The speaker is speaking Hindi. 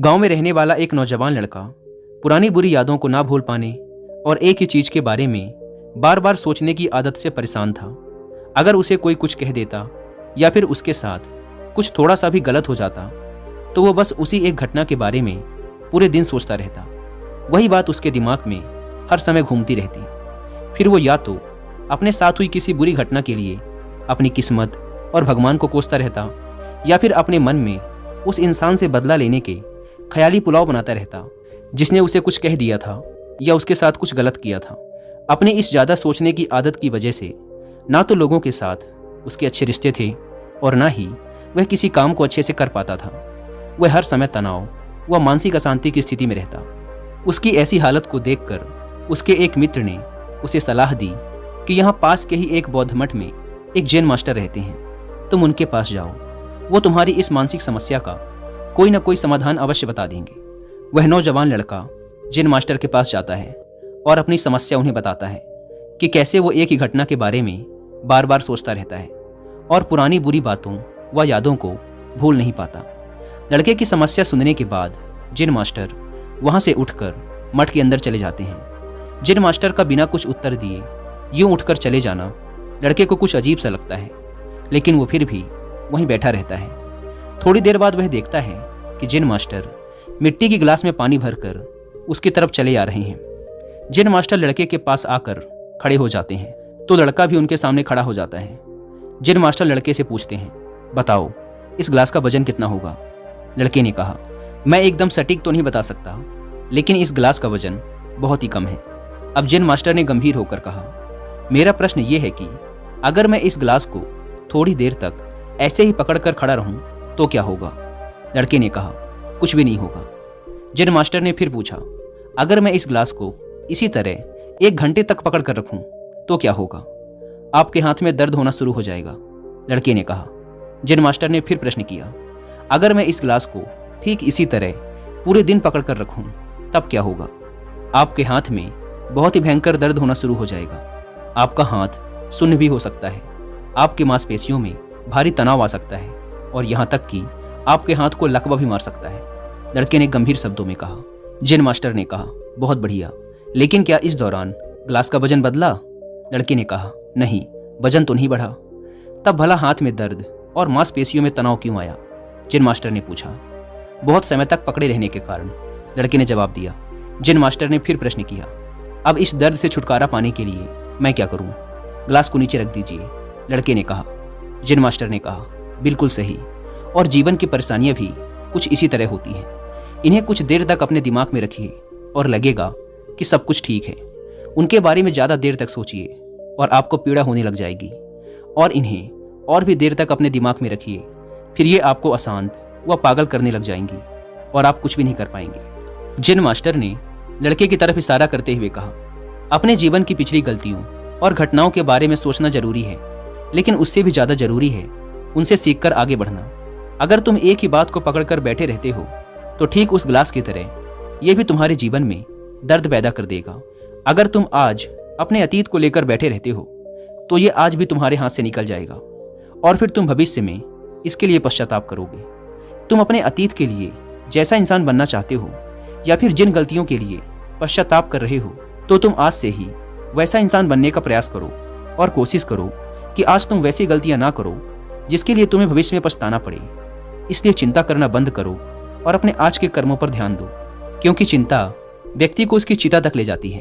गांव में रहने वाला एक नौजवान लड़का पुरानी बुरी यादों को ना भूल पाने और एक ही चीज के बारे में बार बार सोचने की आदत से परेशान था। अगर उसे कोई कुछ कह देता या फिर उसके साथ कुछ थोड़ा सा भी गलत हो जाता तो वो बस उसी एक घटना के बारे में पूरे दिन सोचता रहता। वही बात उसके दिमाग में हर समय घूमती रहती। फिर वो या तो अपने साथ हुई किसी बुरी घटना के लिए अपनी किस्मत और भगवान को कोसता रहता या फिर अपने मन में उस इंसान से बदला लेने के ख्याली पुलाव बनाता रहता जिसने उसे कुछ कह दिया था या उसके साथ कुछ गलत किया था। अपनी इस ज़्यादा सोचने की आदत की वजह से ना तो लोगों के साथ उसके अच्छे रिश्ते थे और ना ही वह किसी काम को अच्छे से कर पाता था। वह हर समय तनाव व मानसिक अशांति की स्थिति में रहता। उसकी ऐसी हालत को देखकर उसके एक मित्र ने उसे सलाह दी कि यहाँ पास के ही एक बौद्ध मठ में एक जैन मास्टर रहते हैं, तुम उनके पास जाओ, वो तुम्हारी इस मानसिक समस्या का कोई ना कोई समाधान अवश्य बता देंगे। वह नौजवान लड़का जैन मास्टर के पास जाता है और अपनी समस्या उन्हें बताता है कि कैसे वो एक ही घटना के बारे में बार बार सोचता रहता है और पुरानी बुरी बातों व यादों को भूल नहीं पाता। लड़के की समस्या सुनने के बाद जैन मास्टर वहां से उठकर मठ के अंदर चले जाते हैं। जैन मास्टर का बिना कुछ उत्तर दिए यूं उठकर चले जाना लड़के को कुछ अजीब सा लगता है, लेकिन वो फिर भी वहीं बैठा रहता है। थोड़ी देर बाद वह देखता है कि जैन मास्टर मिट्टी की गिलास में पानी भरकर उसकी तरफ चले आ रहे हैं। जैन मास्टर लड़के के पास आकर खड़े हो जाते हैं तो लड़का भी उनके सामने खड़ा हो जाता है। जैन मास्टर लड़के से पूछते हैं, बताओ इस गिलास का वजन कितना होगा? लड़के ने कहा, मैं एकदम सटीक तो नहीं बता सकता, लेकिन इस गिलास का वजन बहुत ही कम है। अब जैन मास्टर ने गंभीर होकर कहा, मेरा प्रश्न ये है कि अगर मैं इस गिलास को थोड़ी देर तक ऐसे ही पकड़कर खड़ा रहूं तो क्या होगा? लड़के ने कहा, कुछ भी नहीं होगा। जैन मास्टर ने फिर पूछा, अगर मैं इस गिलास को इसी तरह 1 घंटे तक पकड़ कर रखूं तो क्या होगा? आपके हाथ में दर्द होना शुरू हो जाएगा। लड़के ने कहा। जैन मास्टर ने फिर प्रश्न किया, अगर मैं इस गिलास को ठीक इसी तरह पूरे दिन पकड़ कर रखूं तब क्या होगा? आपके हाथ में बहुत ही भयंकर दर्द होना शुरू हो जाएगा। आपका हाथ सुन्न भी हो सकता है, आपकी मांसपेशियों में भारी तनाव आ सकता है और यहाँ तक कि आपके हाथ को लकवा भी मार सकता है। लड़के ने गंभीर शब्दों में कहा। जैन मास्टर ने कहा, बहुत बढ़िया, लेकिन क्या इस दौरान ग्लास का वजन बदला? लड़के ने कहा, नहीं, वजन तो नहीं बढ़ा। तब भला हाथ में दर्द और मांसपेशियों में तनाव क्यों आया? जैन मास्टर ने पूछा। बहुत समय तक पकड़े रहने के कारण, लड़के ने जवाब दिया। जैन मास्टर ने फिर प्रश्न किया, अब इस दर्द से छुटकारा पाने के लिए मैं क्या करूं? ग्लास को नीचे रख दीजिए। लड़के ने कहा। जैन मास्टर ने कहा, बिल्कुल सही, और जीवन की परेशानियां भी कुछ इसी तरह होती हैं। इन्हें कुछ देर तक अपने दिमाग में रखिए और लगेगा कि सब कुछ ठीक है। उनके बारे में ज़्यादा देर तक सोचिए और आपको पीड़ा होने लग जाएगी, और इन्हें और भी देर तक अपने दिमाग में रखिए, फिर ये आपको अशांत व पागल करने लग जाएंगी और आप कुछ भी नहीं कर पाएंगे। जैन मास्टर ने लड़के की तरफ इशारा करते हुए कहा, अपने जीवन की पिछली गलतियों और घटनाओं के बारे में सोचना जरूरी है, लेकिन उससे भी ज़्यादा जरूरी है उनसे सीखकर आगे बढ़ना। अगर तुम एक ही बात को पकड़कर बैठे रहते हो तो ठीक उस गिलास की तरह यह भी तुम्हारे जीवन में दर्द पैदा कर देगा। अगर तुम आज अपने अतीत को लेकर बैठे रहते हो तो ये आज भी तुम्हारे हाथ से निकल जाएगा और फिर तुम भविष्य में इसके लिए पश्चाताप करोगे। तुम अपने अतीत के लिए जैसा इंसान बनना चाहते हो या फिर जिन गलतियों के लिए पश्चाताप कर रहे हो तो तुम आज से ही वैसा इंसान बनने का प्रयास करो और कोशिश करो कि आज तुम वैसी गलतियां ना करो जिसके लिए तुम्हें भविष्य में पछताना पड़े। इसलिए चिंता करना बंद करो और अपने आज के कर्मों पर ध्यान दो, क्योंकि चिंता व्यक्ति को उसकी चिता तक ले जाती है।